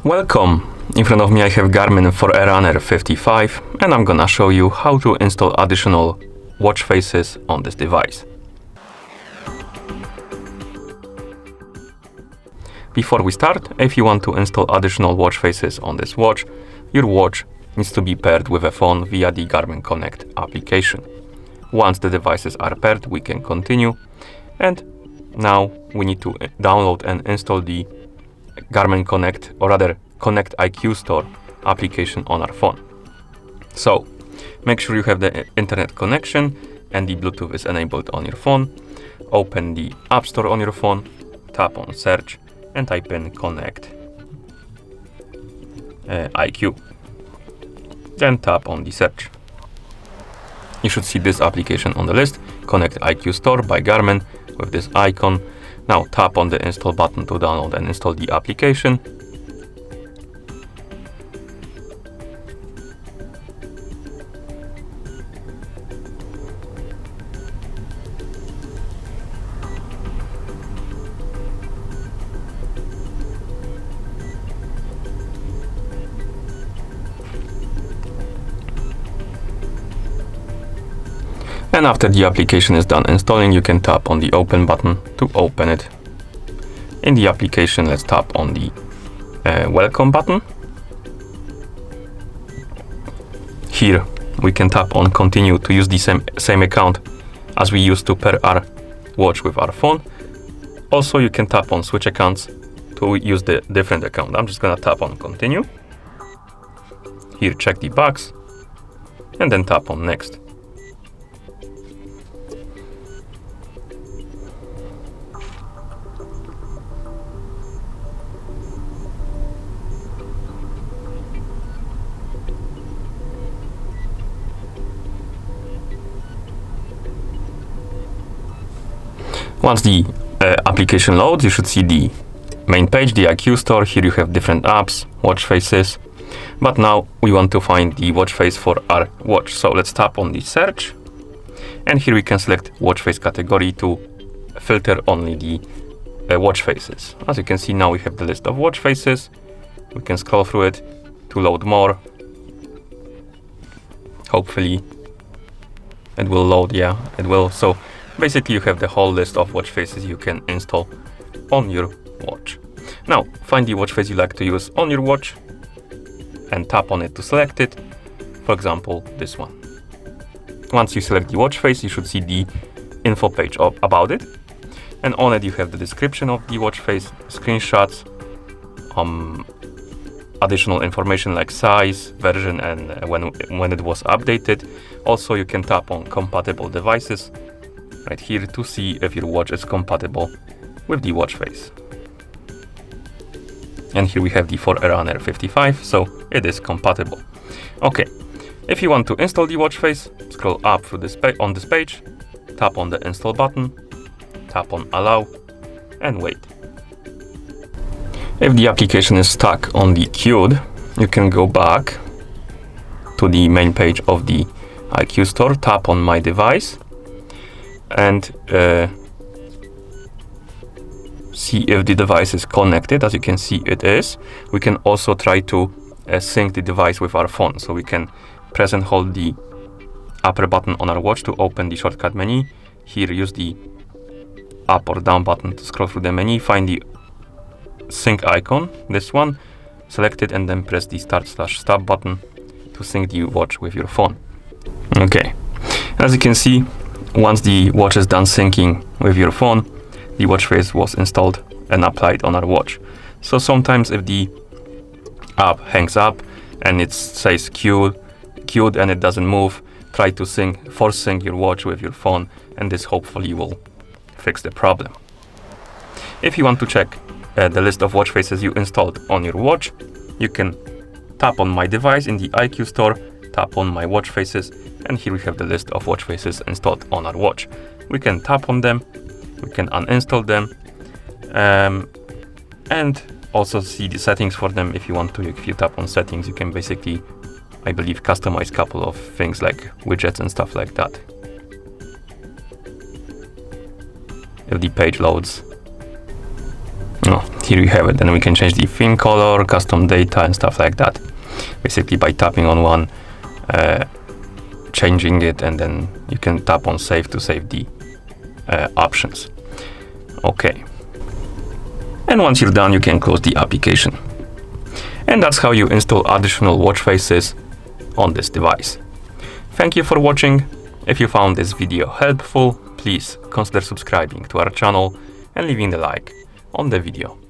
Welcome! In front of me I have GARMIN Forerunner 55 and I'm gonna show you how to install additional watch faces on this device. Before we start, if you want to install additional watch faces on this watch, your watch needs to be paired with a phone via the Garmin Connect application. Once the devices are paired, we can continue, and now we need to download and install the Garmin Connect, or rather Connect IQ Store application on our phone. So make sure you have the internet connection and the Bluetooth is enabled on your phone. Open the App Store on your phone, tap on search and type in Connect IQ. Then tap on the search. You should see this application on the list, Connect IQ Store by Garmin, with this icon. Now tap on the install button to download and install the application. And after the application is done installing, you can tap on the open button to open it. In the application, let's tap on the welcome button. Here we can tap on continue to use the same account as we used to pair our watch with our phone. Also, you can tap on switch accounts to use the different account. I'm just gonna tap on continue. Here, check the box and then tap on next. Once the application loads, you should see the main page, the IQ Store. Here you have different apps, watch faces. But now we want to find the watch face for our watch. So let's tap on the search. And here we can select watch face category to filter only the watch faces. As you can see, now we have the list of watch faces. We can scroll through it to load more. Hopefully it will load. Yeah, it will. So basically, you have the whole list of watch faces you can install on your watch. Now, find the watch face you like to use on your watch and tap on it to select it. For example, this one. Once you select the watch face, you should see the info page about it. And on it, you have the description of the watch face, screenshots, additional information like size, version, and when it was updated. Also, you can tap on compatible devices right here to see if your watch is compatible with the watch face. And here we have the Forerunner 55, so it is compatible. Okay, if you want to install the watch face, scroll up through this on this page, tap on the install button, tap on allow, and wait. If the application is stuck on the queued, you can go back to the main page of the IQ Store, tap on my device, and see if the device is connected. As you can see, it is. We can also try to sync the device with our phone. So we can press and hold the upper button on our watch to open the shortcut menu. Here, use the up or down button to scroll through the menu. Find the sync icon, this one, select it, and then press the start/stop button to sync the watch with your phone. Okay, as you can see, once the watch is done syncing with your phone, the watch face was installed and applied on our watch. So sometimes if the app hangs up and it says queued and it doesn't move, try to force sync your watch with your phone, and this hopefully will fix the problem. If you want to check the list of watch faces you installed on your watch, you can tap on my device in the IQ Store, tap on my watch faces, and here we have the list of watch faces installed on our watch. We can tap on them, we can uninstall them, and also see the settings for them if you want to. If you tap on settings, you can basically, I believe, customize a couple of things like widgets and stuff like that. If the page loads. here you have it. Then we can change the theme color, custom data and stuff like that. Basically by tapping on one, changing it, and then you can tap on save to save the options. Okay. And once you're done, you can close the application. And that's how you install additional watch faces on this device. Thank you for watching. If you found this video helpful, please consider subscribing to our channel and leaving a like on the video.